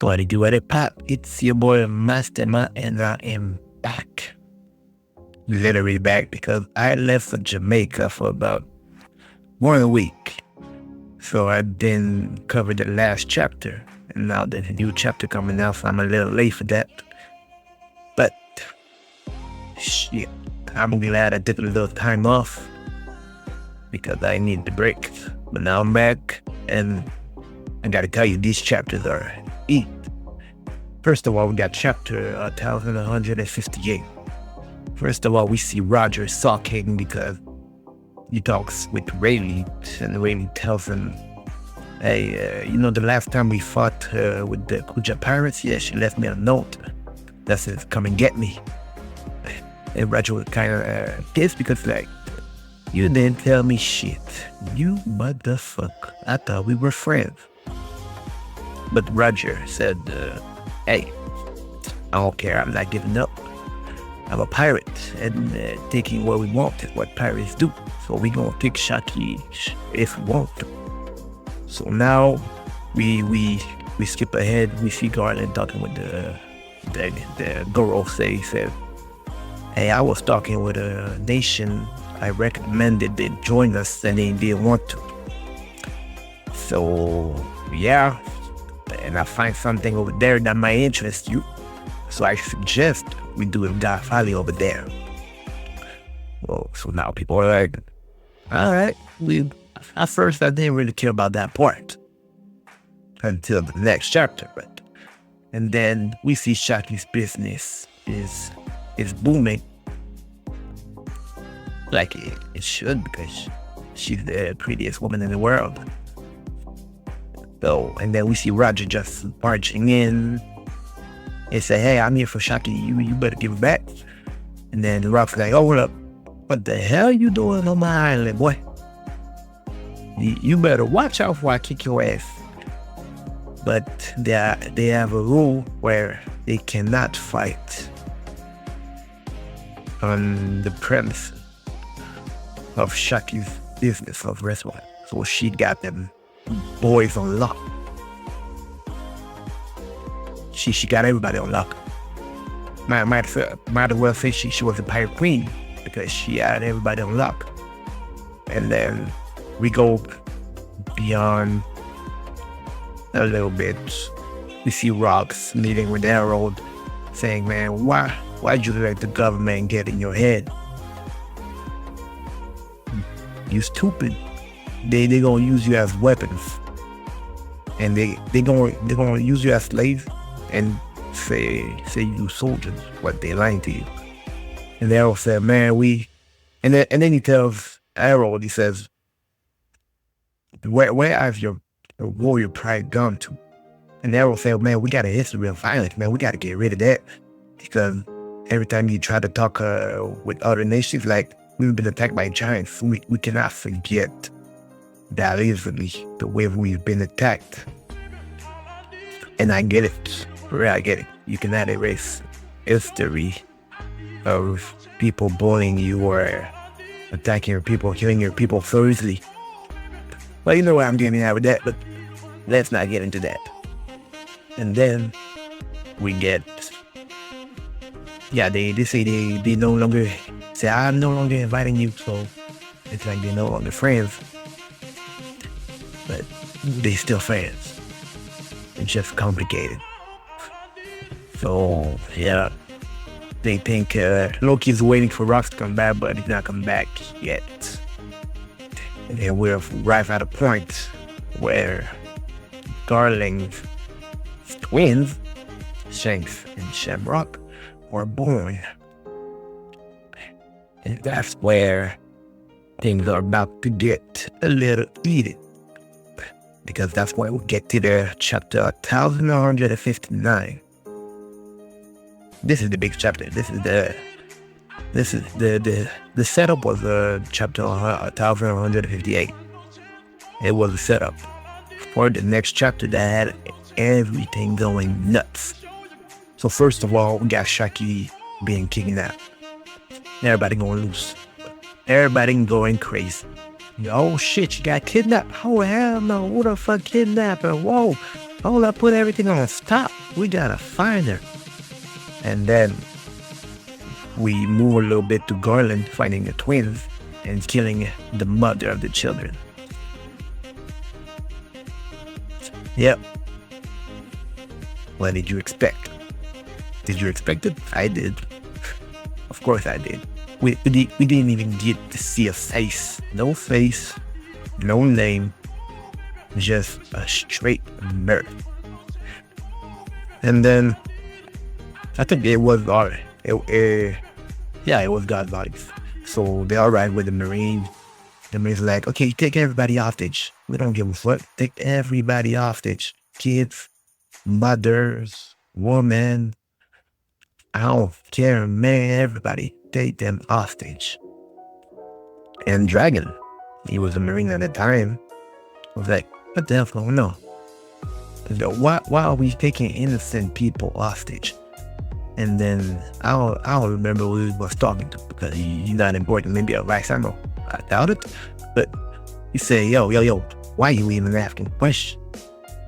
What it do, what it pop? It's your boy Masterma, and I am back. Literally back because I left for Jamaica for about more than a week. So I didn't cover the last chapter, and now there's a new chapter coming out, so I'm a little late for that. But shit, I'm glad I took a little time off because I needed the break. But now I'm back, and I gotta tell you, these chapters are eat. First of all, we got chapter 1158. First of all, we see Roger sulking because he talks with Rayleigh, and Rayleigh tells him, hey, the last time we fought with the Kuja pirates, yeah, she left me a note that says, come and get me. And Roger was kind of pissed because, like, you didn't tell me shit. You motherfucker. I thought we were friends. But Roger said, hey, I don't care. I'm not giving up. I'm a pirate, and taking what we want is what pirates do. So we gonna take Shaki if we want to. So now we skip ahead. We see Garland talking with the Goro. He said, hey, I was talking with a nation I recommended they join us, and they didn't want to. So yeah, and I find something over there that might interest you. So I suggest we do a Gafali over there. Well, so now people are like, all right, at first I didn't really care about that part until the next chapter, and then we see Shaki's business is booming, like it should, because she's the prettiest woman in the world. So, and then we see Roger just marching in and say, hey, I'm here for Shaki, you better give it back. And then Rock's like, oh, what up? What the hell you doing on my island, boy? You better watch out before I kick your ass. But they have a rule where they cannot fight on the premise of Shaki's business of restaurant. So she got them boys on lock. She got everybody on lock. Might as well say she was a pirate queen because she had everybody on lock. And then we go beyond a little bit. We see Rocks meeting with Harold, saying, man, why'd you let the government get in your head? You stupid. They gonna use you as weapons, and they gonna use you as slaves and say you soldiers, but they lying to you. And Harold said, man, and then he tells Harold, he says, where has your warrior pride gone to? And Harold said, man, we got a history of violence, man. We got to get rid of that, because every time you try to talk with other nations, like, we've been attacked by giants. We cannot forget that easily the way we've been attacked. And I get it. Really, I get it. You cannot erase history of people bullying you or attacking your people, killing your people so easily. Well, you know where I'm getting at with that, but let's not get into that. And then we get, they say they no longer say, I'm no longer inviting you, so it's like they're no longer friends. But they still friends. It's just complicated. So, yeah, they think Loki's waiting for Rocks to come back, but he's not coming back yet. And we're right at a point where Darling's twins, Shanks and Shamrock, were born. And that's where things are about to get a little heated, because that's why we get to the chapter 1159. This is the big chapter. This is the setup was chapter 1158. It was a setup for the next chapter that had everything going nuts. So first of all, we got Shaki being kidnapped. Everybody going loose. Everybody going crazy. Oh shit, she got kidnapped. Oh hell no, who the fuck kidnapped her? Whoa. hold up, put everything on stop. We gotta find her. And then we move a little bit to Garland, finding the twins and killing the mother of the children. Yep. What did you expect? Did you expect it? I did. Of course I did. We didn't even get to see a face. No face, no name, just a straight murder. And then I think it was it was God's bodies. So they all right with the Marines. The Marines like, okay, take everybody hostage. We don't give a fuck. Take everybody hostage. Kids, mothers, women. I don't care, man. Everybody, take them hostage. And Dragon, he was a Marine at the time, was like, what the hell's going on? Why are we taking innocent people hostage? And then I don't remember who he was talking to because he's not important. Maybe a vice admiral. I doubt it. But he said, yo, why you even asking questions?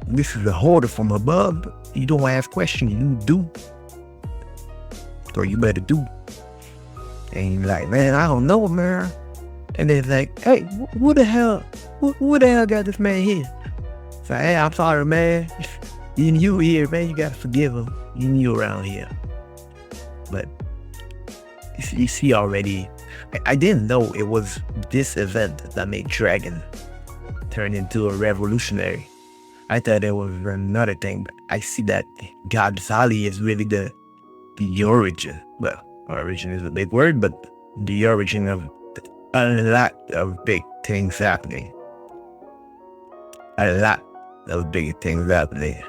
This is a order from above. You don't ask questions, you do. So you better do. And he's like, man, I don't know, man. And they're like, hey, who the hell got this man here? So, hey, I'm sorry, man. You here, man, you gotta forgive him. You new around here. But you see already, I didn't know it was this event that made Dragon turn into a revolutionary. I thought it was another thing, but I see that God's Valley is really the origin. Well, origin is a big word, but the origin of a lot of big things happening. A lot of big things happening.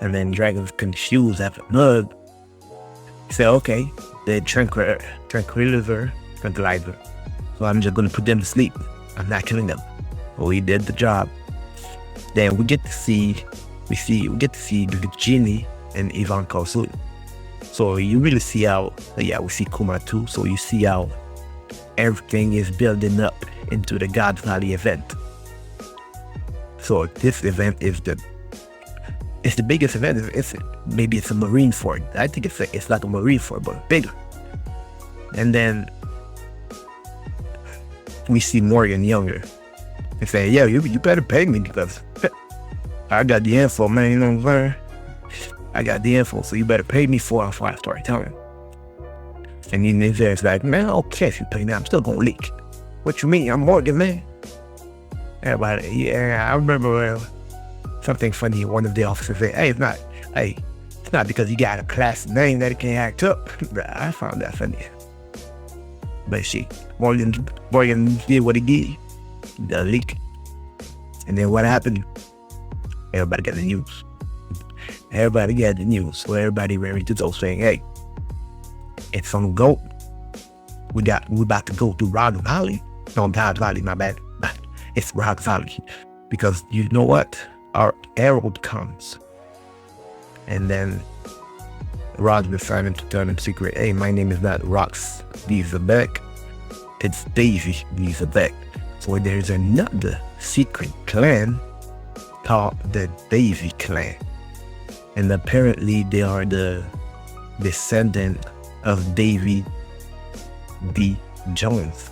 And then Dragon's confused after Mud. He said, okay, the tranquilizer. So I'm just gonna put them to sleep. I'm not killing them. Well, he did the job. Then we get to see the genie and Ivan Kosul. So you really see how, we see Kuma too. So you see how everything is building up into the God Valley event. So this event is the biggest event. Maybe it's a Marine fort. I think it's like a Marine fort, but bigger. And then we see Morgan younger. They say, yeah, you better pay me because I got the info, man. You know what I'm saying? I got the info, so you better pay me for I start telling. And then they say, it's like, man, I don't care if you pay me. I'm still gonna leak. What you mean? I'm Morgan, man. Everybody, yeah, I remember something funny. One of the officers said, hey, it's not because you got a class name that it can't act up. I found that funny. But Morgan did what he did. The leak. And then what happened? Everybody got the news. So everybody ready to go saying, hey, it's on go. We about to go to Rock Valley. No, not Valley, my bad. It's Rock Valley. Because you know what? Our herald comes. And then Rod decided to tell him secret, hey, my name is not Rox Beck. It's Davy Beck. So there's another secret clan called the Davy clan. And apparently they are the descendant of Davy D. Jones.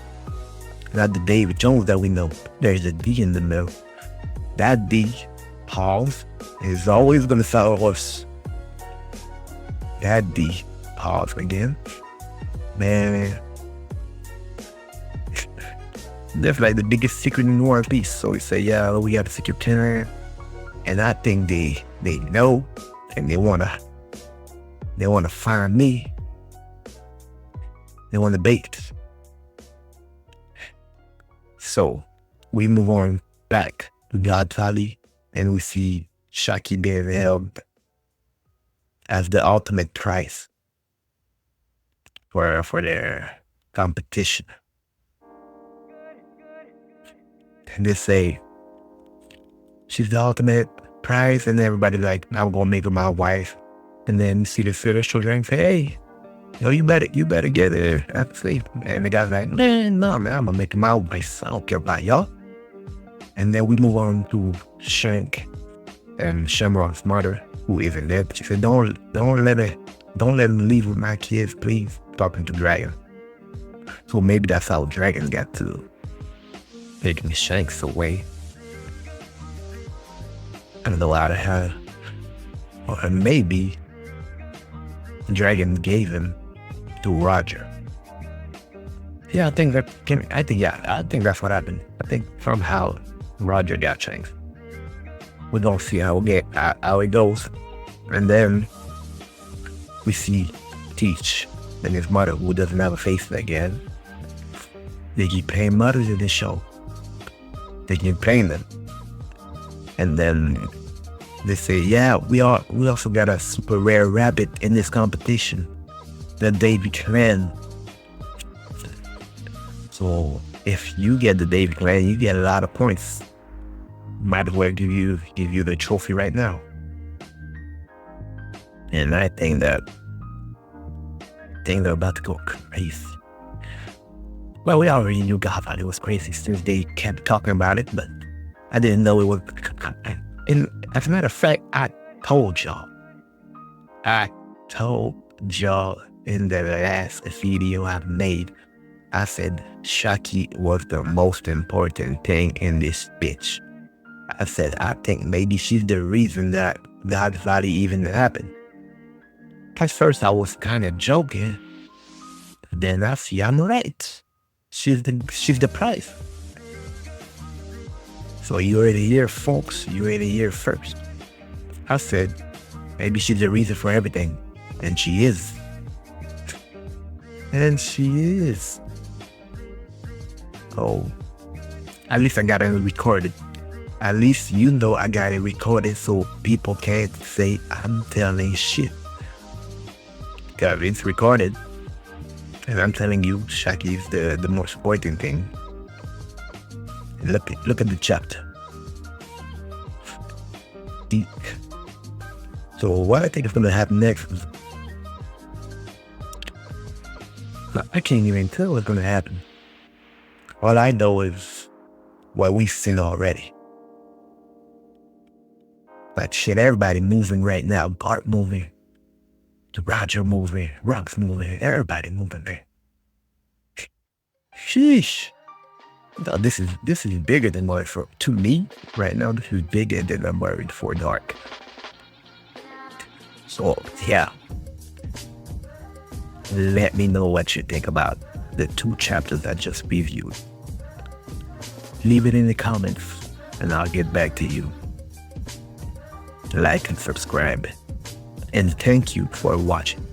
Not the David Jones that we know. There's a D in the middle. That D, pause, is always going to sound worse. That D, pause again. Man, that's like the biggest secret in War and Peace. So we say, yeah, we got a secret clan. And I think they know and they wanna find me. They wanna bait. So we move on back to God Valley and we see Shaki being held as the ultimate prize for their competition. And they say she's the ultimate prize, and everybody like, I'm gonna make her my wife. And then you see the celestial drink say, hey, yo, you better get her at sleep. And the guy's like, man, no, man, I'm gonna make her my wife. I don't care about y'all. And then we move on to Shank And Shamrock's mother, who isn't there, she said, don't let him leave with my kids, please. Talking to Dragon. So maybe that's how Dragon got to taking Shanks away. I don't know how to have, or maybe Dragon gave him to Roger. Yeah, I think that's what happened. I think somehow Roger got Shanks. We're gonna see how it goes. And then we see Teach and his mother, who doesn't have a face again. They keep playing mothers in this show. They keep playing them. And then they say, yeah, we also got a super rare rabbit in this competition, the Davy Clan. So if you get the Davy Clan, you get a lot of points. Might as well give you the trophy right now. And I think they're about to go crazy. Well, we already knew Godfather was crazy since they kept talking about it, but I didn't know it was. And as a matter of fact, I told y'all in the last video I made, I said Shaki was the most important thing in this bitch. I said, I think maybe she's the reason that Godfather even happened. At first I was kind of joking. Then I see I'm right. She's the prize. So you already hear, folks. You already hear first. I said, maybe she's the reason for everything. And she is. And she is. Oh, at least I got it recorded. At least you know I got it recorded so people can't say I'm telling shit. Because it's recorded. And I'm telling you, Shaki is the most important thing. Look at the chapter. Deep. So what I think is going to happen next is, I can't even tell what's going to happen. All I know is what we've seen already. But shit, everybody moving right now. Bart moving. Roger moving. Rock's moving. Everybody moving there. Sheesh. No, this is bigger than what to me right now. This is bigger than I'm worried for Dark. So yeah. Let me know what you think about the 2 chapters I just reviewed. Leave it in the comments and I'll get back to you. Like and subscribe. And thank you for watching.